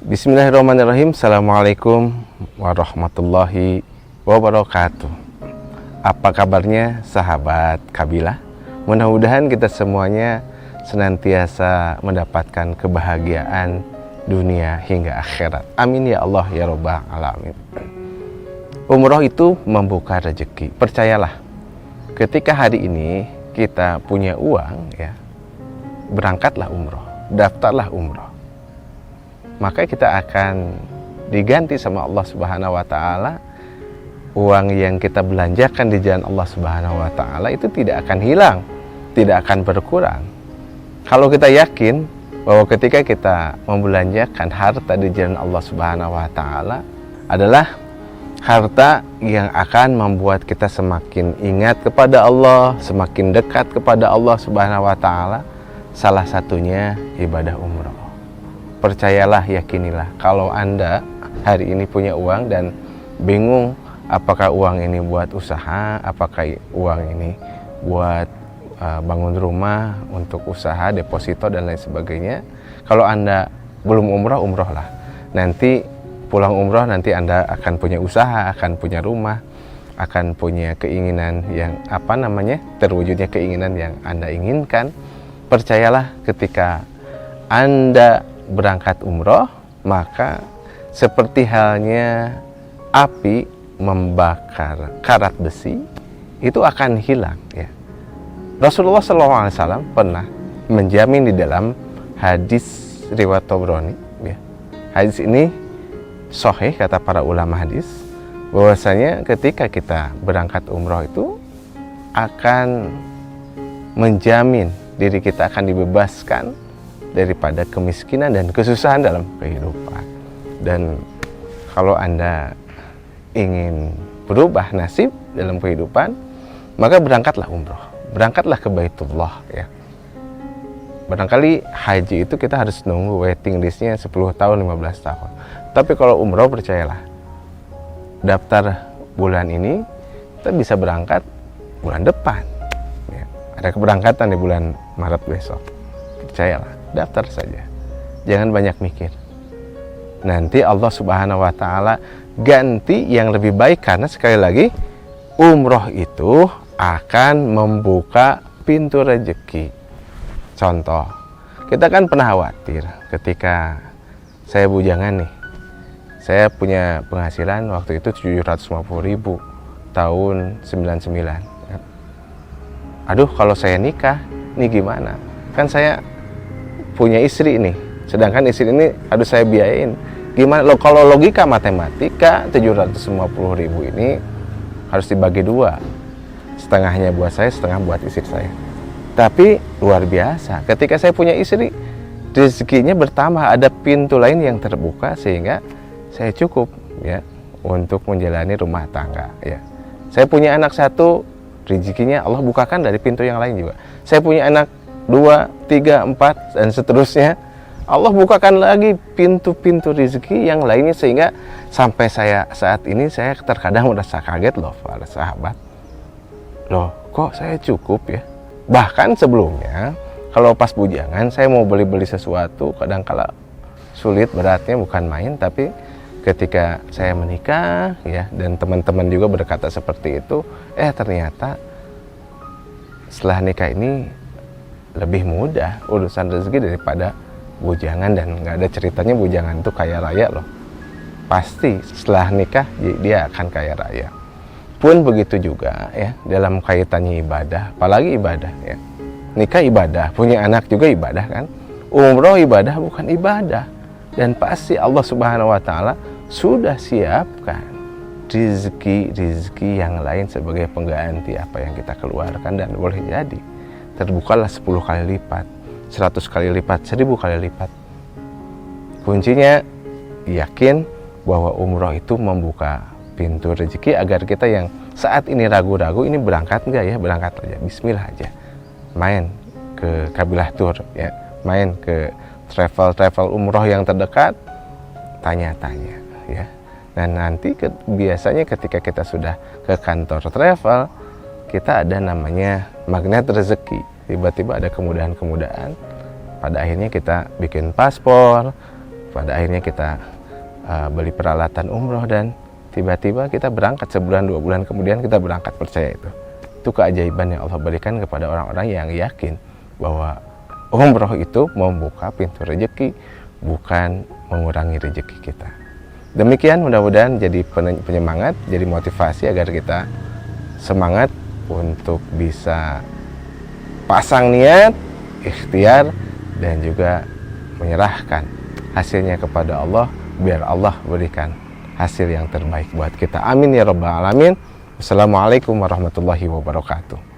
Bismillahirrahmanirrahim. Assalamualaikum warahmatullahi wabarakatuh. Apa kabarnya sahabat Kabilah? Mudah-mudahan kita semuanya senantiasa mendapatkan kebahagiaan dunia hingga akhirat. Amin ya Allah ya Rabbal alamin. Umroh itu membuka rezeki. Percayalah, ketika hari ini kita punya uang, ya, berangkatlah umroh, daftarlah umroh. Maka kita akan diganti sama Allah Subhanahu wa taala. Uang yang kita belanjakan di jalan Allah Subhanahu wa taala itu tidak akan hilang, tidak akan berkurang. Kalau kita yakin bahwa ketika kita membelanjakan harta di jalan Allah Subhanahu wa taala adalah harta yang akan membuat kita semakin ingat kepada Allah, semakin dekat kepada Allah Subhanahu wa taala, salah satunya ibadah umroh. Percayalah, yakinilah, kalau Anda hari ini punya uang dan bingung apakah uang ini buat usaha, apakah uang ini buat bangun rumah, untuk usaha, deposito dan lain sebagainya. Kalau Anda belum umroh, umrohlah. Nanti pulang umroh, nanti Anda akan punya usaha, akan punya rumah, akan punya keinginan yang terwujudnya keinginan yang Anda inginkan. Percayalah, ketika Anda berangkat umroh, maka seperti halnya api membakar karat besi, itu akan hilang, ya. Rasulullah SAW pernah menjamin di dalam hadis riwayat Tabrani, ya. Hadis ini sahih kata para ulama hadis, bahwasanya ketika kita berangkat umroh itu akan menjamin diri kita akan dibebaskan daripada kemiskinan dan kesusahan dalam kehidupan. Dan kalau Anda ingin berubah nasib dalam kehidupan, maka berangkatlah umroh, berangkatlah ke Baitullah, ya. Barangkali haji itu kita harus nunggu waiting listnya 10 tahun, 15 tahun. Tapi kalau umroh, percayalah, daftar bulan ini, kita bisa berangkat bulan depan, ya. Ada keberangkatan di bulan Maret besok. Percayalah, daftar saja, jangan banyak mikir. Nanti Allah Subhanahu wa taala ganti yang lebih baik, karena sekali lagi umroh itu akan membuka pintu rezeki. Contoh, kita kan pernah khawatir ketika saya bujangan nih, saya punya penghasilan waktu itu 750.000 tahun 99. Aduh, kalau saya nikah nih gimana? Kan saya punya istri nih, sedangkan istri ini harus saya biayain. Gimana kalau logika matematika, 750.000 ini harus dibagi dua, setengahnya buat saya, setengah buat istri saya. Tapi luar biasa, ketika saya punya istri, rezekinya bertambah, ada pintu lain yang terbuka sehingga saya cukup, ya, untuk menjalani rumah tangga, ya. Saya punya anak satu, rezekinya Allah bukakan dari pintu yang lain juga. Saya punya anak 2, 3, 4 dan seterusnya, Allah bukakan lagi pintu-pintu rezeki yang lainnya, sehingga sampai saya saat ini saya terkadang merasa kaget loh para sahabat. Loh, kok saya cukup, ya? Bahkan sebelumnya kalau pas bujangan saya mau beli-beli sesuatu, kadang-kala sulit, beratnya bukan main. Tapi ketika saya menikah, ya, dan teman-teman juga berkata seperti itu, ternyata setelah nikah ini lebih mudah urusan rezeki daripada bujangan. Dan nggak ada ceritanya bujangan itu kaya raya loh. Pasti setelah nikah dia akan kaya raya. Pun begitu juga, ya, dalam kaitannya ibadah, apalagi ibadah, ya. Nikah ibadah, punya anak juga ibadah, kan. Umroh ibadah bukan ibadah. Dan pasti Allah Subhanahu wa taala sudah siapkan rizki yang lain sebagai pengganti apa yang kita keluarkan. Dan boleh jadi terbukalah 10 kali lipat, 100 kali lipat, 1000 kali lipat. Kuncinya yakin bahwa umroh itu membuka pintu rezeki, agar kita yang saat ini ragu-ragu, ini berangkat enggak, ya, berangkat aja, bismillah aja. Main ke Kabilah Tour, ya, main ke travel umroh yang terdekat, tanya-tanya, ya. Dan nanti biasanya ketika kita sudah ke kantor travel, kita ada namanya magnet rezeki. Tiba-tiba ada kemudahan-kemudahan, pada akhirnya kita bikin paspor, Pada akhirnya kita beli peralatan umroh dan tiba-tiba kita berangkat, sebulan 2 bulan kemudian kita berangkat. Percaya itu keajaiban yang Allah berikan kepada orang-orang yang yakin bahwa umroh itu membuka pintu rezeki, bukan mengurangi rezeki kita. Demikian, mudah-mudahan jadi penyemangat, jadi motivasi agar kita semangat untuk bisa pasang niat, ikhtiar, dan juga menyerahkan hasilnya kepada Allah, biar Allah berikan hasil yang terbaik buat kita. Amin ya rabbal alamin. Wassalamualaikum warahmatullahi wabarakatuh.